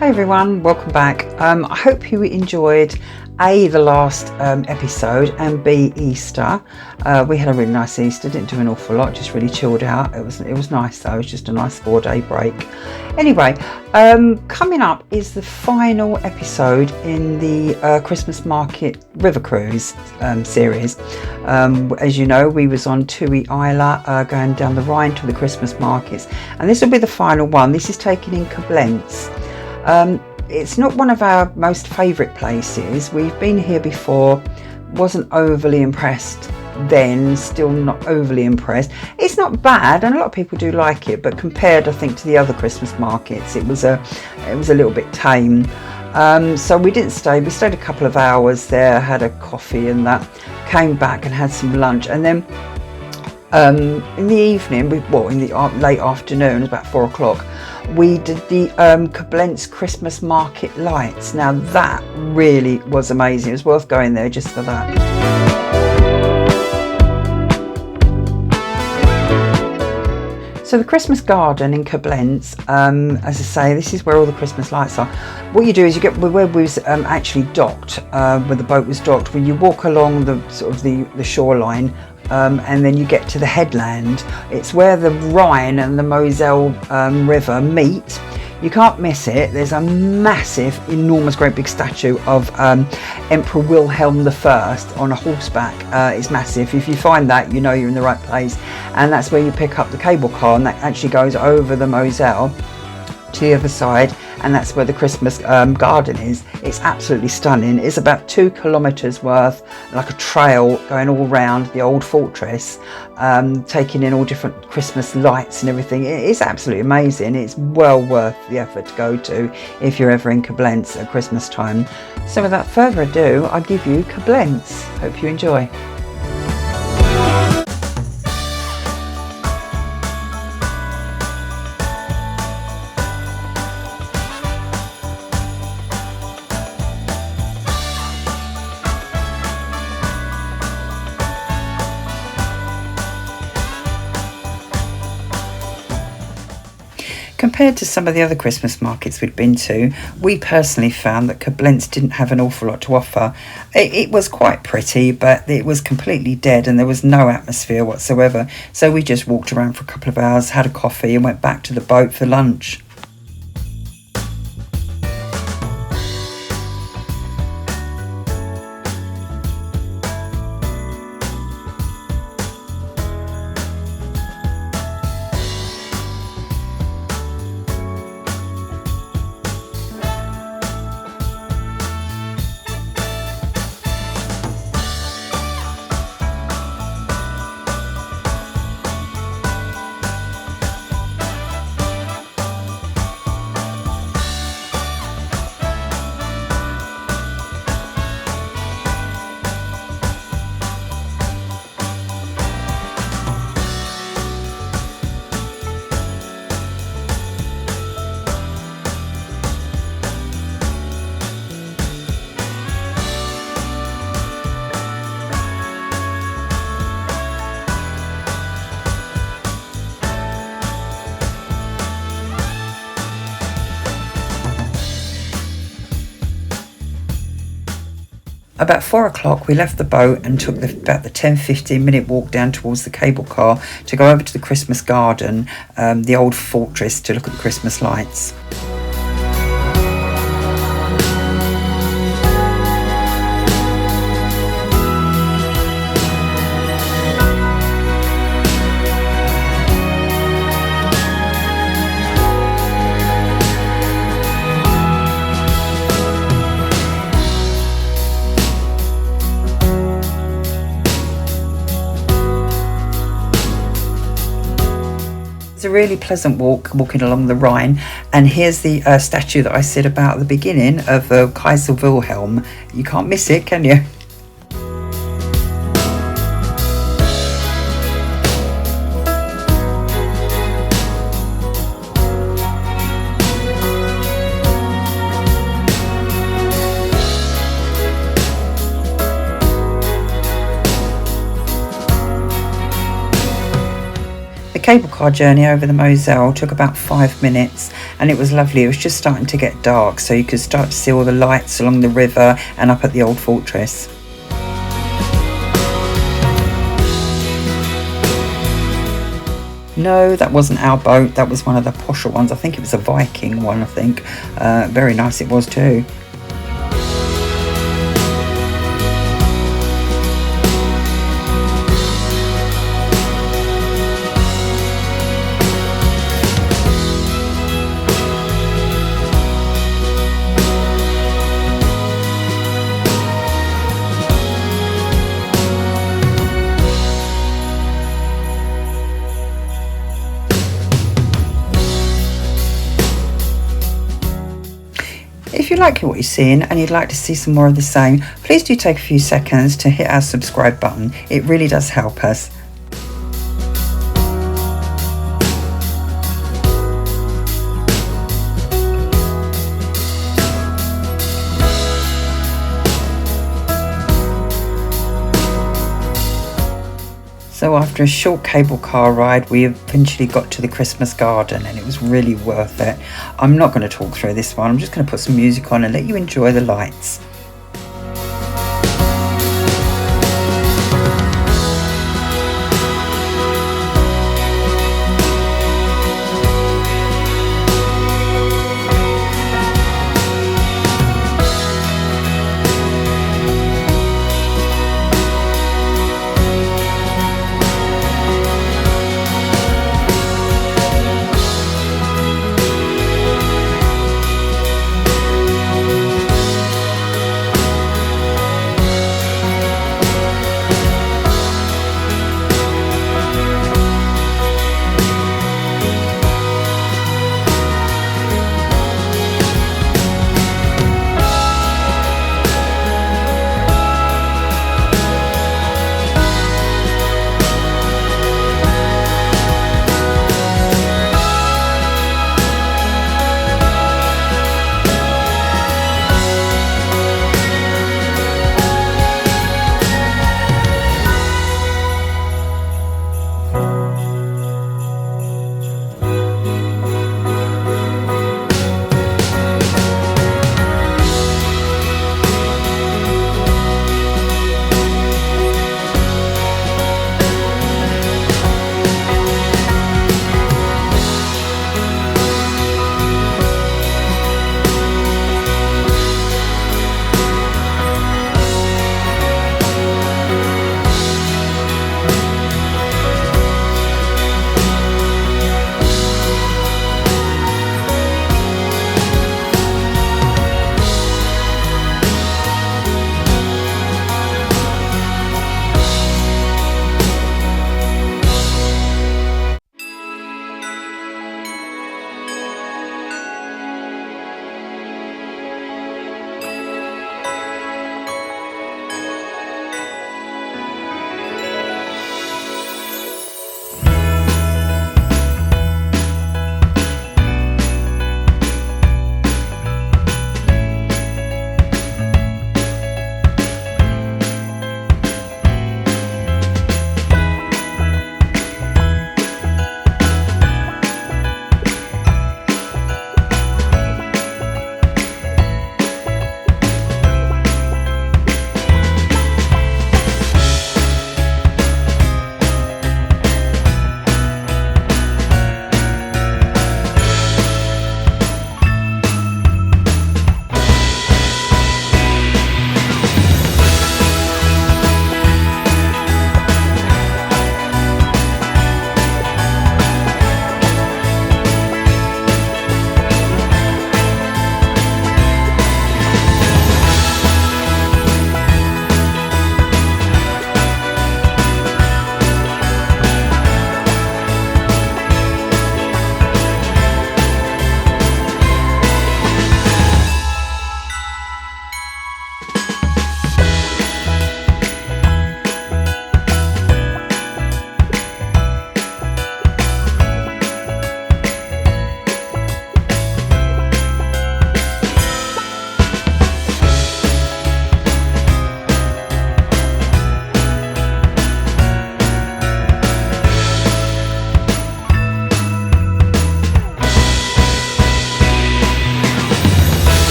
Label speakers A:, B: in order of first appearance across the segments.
A: Hi everyone, welcome back. I hope you enjoyed A, the last episode, and B, Easter. We had a really nice Easter, didn't do an awful lot, just really chilled out. It was nice though, it was just a nice 4-day break. Anyway, coming up is the final episode in the Christmas Market River Cruise series. As you know, we was on TUI Isla, going down the Rhine to the Christmas markets, and this will be the final one. This is taken in Koblenz. It's not one of our most favourite places. We've been here before, wasn't overly impressed then, still not overly impressed. It's not bad, and a lot of people do like it, but compared, I think, to the other Christmas markets, it was a little bit tame. So we didn't stay. We stayed a couple of hours there, had a coffee and that, came back and had some lunch, and then in the evening, in the late afternoon, about 4 o'clock, we did the Koblenz Christmas Market lights. Now that really was amazing. It was worth going there just for that. So the Christmas garden in Koblenz, as I say, this is where all the Christmas lights are. What you do is you get where we was actually docked, where the boat was docked. When you walk along the sort of the shoreline, and then you get to the headland. It's where the Rhine and the Moselle River meet. You can't miss it. There's a massive, enormous, great big statue of Emperor Wilhelm I on a horseback. It's massive. If you find that, you know you're in the right place. And that's where you pick up the cable car, and that actually goes over the Moselle to the other side, and that's where the Christmas garden is. It's absolutely stunning. It's about 2 kilometers worth, like a trail going all around the old fortress, taking in all different Christmas lights and everything. It's absolutely amazing. It's well worth the effort to go to if you're ever in Koblenz at Christmas time. So without further ado, I give you Koblenz. Hope you enjoy. Compared to some of the other Christmas markets we'd been to, we personally found that Koblenz didn't have an awful lot to offer. It was quite pretty, but it was completely dead and there was no atmosphere whatsoever. So we just walked around for a couple of hours, had a coffee and went back to the boat for lunch. About 4 o'clock, we left the boat and took about the 10-15 minute walk down towards the cable car to go over to the Christmas garden, the old fortress, to look at the Christmas lights. It's a really pleasant walk, walking along the Rhine, and here's the statue that I said about at the beginning of Kaiser Wilhelm. You can't miss it, can you? The cable car journey over the Moselle took about 5 minutes, and it was lovely. It was just starting to get dark, so you could start to see all the lights along the river and up at the old fortress. No, that wasn't our boat. That was one of the posher ones. I think it was a Viking one, I think. Very nice it was too. If you like what you're seeing and you'd like to see some more of the same, please do take a few seconds to hit our subscribe button. It really does help us. So after a short cable car ride, we eventually got to the Christmas garden, and it was really worth it. I'm not going to talk through this one. I'm just going to put some music on and let you enjoy the lights.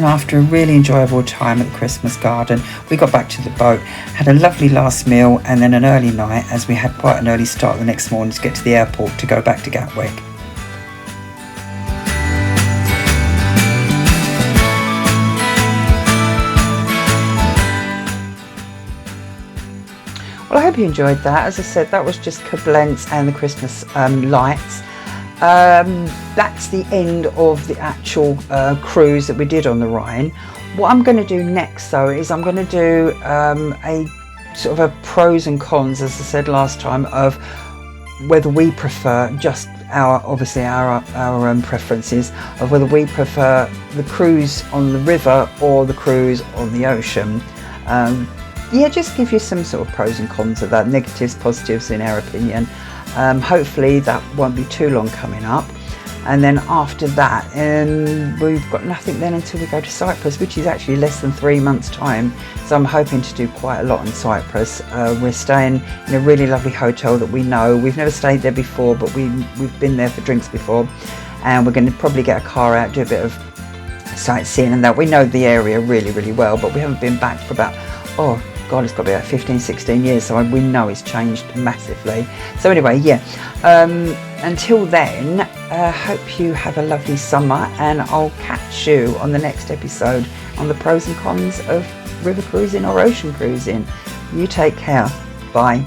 A: and after a really enjoyable time at the Christmas garden, we got back to the boat, had a lovely last meal and then an early night, as we had quite an early start the next morning to get to the airport to go back to Gatwick. Well, I hope you enjoyed that. As I said, that was just Koblenz and the Christmas lights. That's the end of the actual cruise that we did on the Rhine. What I'm going to do next, though, is I'm going to do a sort of a pros and cons, as I said last time, of whether we prefer just our own preferences of whether we prefer the cruise on the river or the cruise on the ocean. Yeah, just give you some sort of pros and cons of that, negatives, positives in our opinion. Hopefully that won't be too long coming up. And then after that, we've got nothing then until we go to Cyprus, which is actually less than 3 months' time. So I'm hoping to do quite a lot in Cyprus. We're staying in a really lovely hotel that we know. We've never stayed there before, but we've been there for drinks before. And we're going to probably get a car out, do a bit of sightseeing and that. We know the area really, really well, but we haven't been back for about, oh God, it's got to be about 15, 16 years, so we know it's changed massively. So anyway, yeah, until then, hope you have a lovely summer, and I'll catch you on the next episode on the pros and cons of river cruising or ocean cruising. You take care. Bye.